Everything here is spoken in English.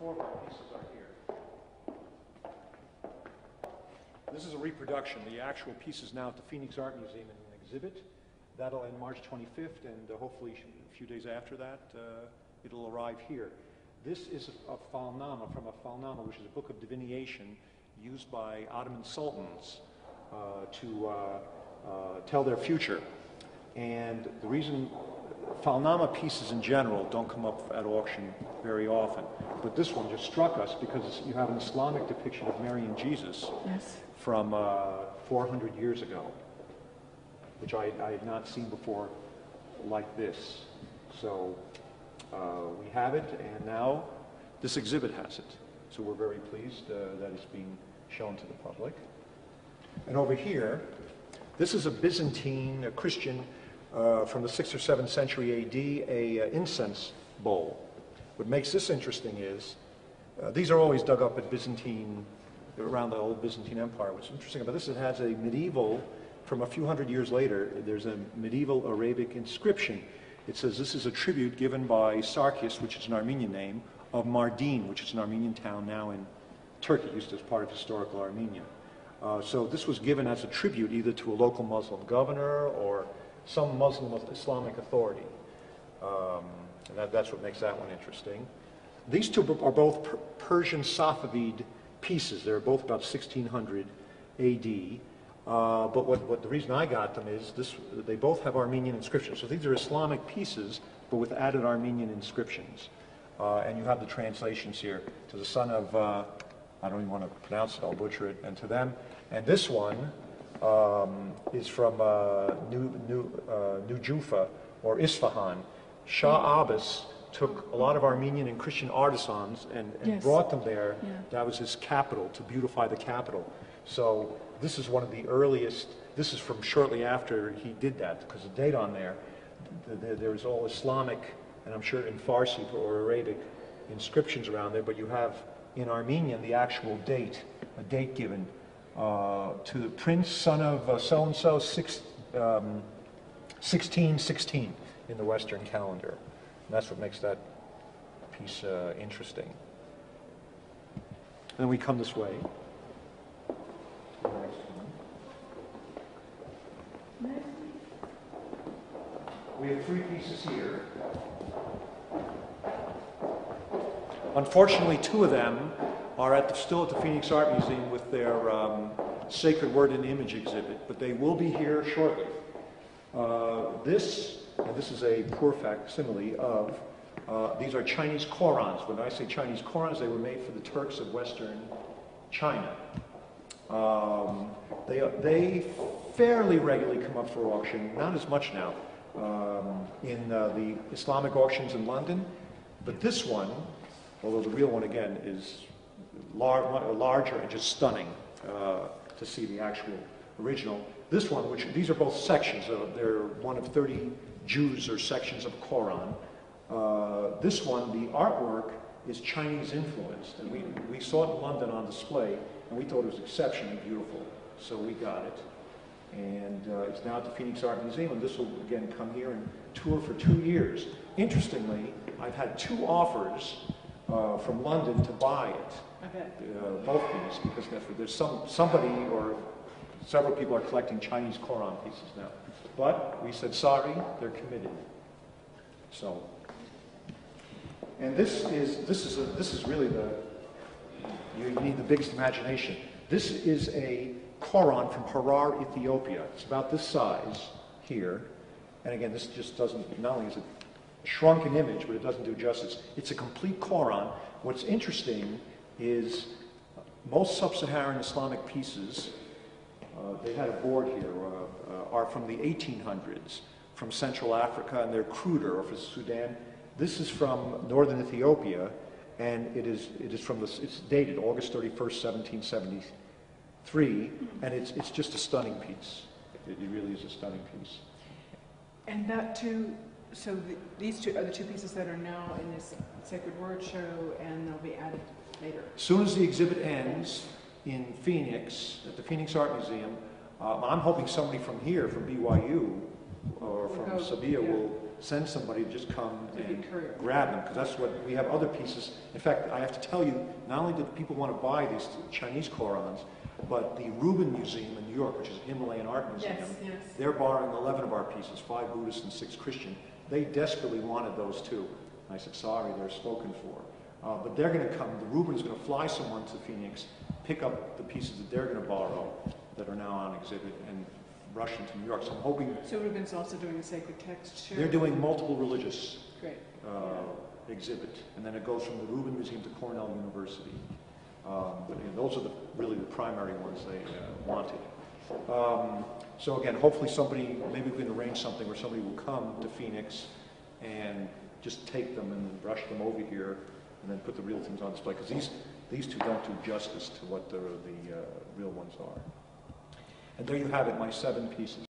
4 of our pieces are here. This is a reproduction. The actual piece is now at the Phoenix Art Museum in an exhibit. That'll end March 25th, and hopefully a few days after that, it'll arrive here. This is a falnama, from a falnama, which is a book of divination used by Ottoman sultans to tell their future. And the reason falnama pieces in general don't come up at auction very often, but this one just struck us because you have an Islamic depiction of Mary and Jesus from 400 years ago, which I had not seen before like this. So we have it, and now this exhibit has it. So we're very pleased that it's being shown to the public. And over here, this is a Byzantine, a Christian, from the 6th or 7th century AD, a incense bowl. What makes this interesting is, these are always dug up at Byzantine, around the old Byzantine Empire. What's interesting about this, it has a medieval, from a few hundred years later, there's a medieval Arabic inscription. It says this is a tribute given by Sarkis, which is an Armenian name, of Mardin, which is an Armenian town now in Turkey, used as part of historical Armenia. So this was given as a tribute either to a local Muslim governor or some Muslim Islamic authority. And that's what makes that one interesting. These two are both Persian Safavid pieces. They're both about 1600 AD. But what the reason I got them is they both have Armenian inscriptions. So these are Islamic pieces, but with added Armenian inscriptions. And you have the translations here. To the son of, I don't even want to pronounce it, I'll butcher it, and to them. And this one is from New Jufa, or Isfahan. Shah Abbas took a lot of Armenian and Christian artisans and brought them there. Yeah. That was his capital, to beautify the capital. So this is one of the earliest, this is from shortly after he did that, because the date on there's all Islamic, and I'm sure in Farsi or Arabic inscriptions around there, but you have in Armenian the actual date, a date given to the prince, son of so-and-so, 1616 in the Western calendar. And that's what makes that piece interesting. And then we come this way. We have 3 pieces here. Unfortunately, 2 of them are still at the Phoenix Art Museum with their Sacred Word and Image exhibit, but they will be here shortly. This is a poor facsimile of, these are Chinese Korans. When I say Chinese Korans, they were made for the Turks of Western China. They fairly regularly come up for auction, not as much now, in the Islamic auctions in London, but this one, although the real one again is larger and just stunning to see the actual original. This one, these are both sections, they're one of 30 Jews or sections of Quran. This one, the artwork is Chinese influenced, and we saw it in London on display, and we thought it was exceptionally beautiful, so we got it. And it's now at the Phoenix Art Museum, and this will again come here and tour for 2 years. Interestingly, I've had 2 offers from London to buy it, both these, because there's somebody or several people are collecting Chinese Quran pieces now. But we said, sorry, they're committed. So, and this is really you need the biggest imagination. This is a Quran from Harar, Ethiopia. It's about this size here. And again, this just doesn't, not only is it a shrunken image, but it doesn't do justice. It's a complete Quran. What's interesting is most sub-Saharan Islamic pieces, they had a board here, are from the 1800s, from Central Africa, and they're cruder, or from Sudan. This is from northern Ethiopia, and it is it's dated August 31st, 1773, and it's just a stunning piece. It really is a stunning piece. And that too, so these 2 are the 2 pieces that are now in this Sacred Word show, and they'll be added later. As soon as the exhibit ends in Phoenix, at the Phoenix Art Museum, I'm hoping somebody from here, from BYU, or from Sevilla, will send somebody to just come Maybe and courier. grab them, because that's what, we have other pieces. In fact, I have to tell you, not only do people want to buy these Chinese Korans, but the Rubin Museum in New York, which is a Himalayan art museum, Yes. they're borrowing 11 of our pieces, 5 Buddhist and 6 Christian. They desperately wanted those too. And I said, sorry, they're spoken for. But they're going to come, the Rubin is going to fly someone to Phoenix, pick up the pieces that they're going to borrow that are now on exhibit, and rush into New York. So I'm hoping... So Rubin's also doing a sacred text show? They're doing multiple religious Great. exhibit, and then it goes from the Rubin Museum to Cornell University. But those are really the primary ones they wanted. So again, hopefully somebody, maybe we can arrange something where somebody will come to Phoenix and just take them and rush them over here and then put the real things on display, because these two don't do justice to what the real ones are. And there you have it, my 7 pieces.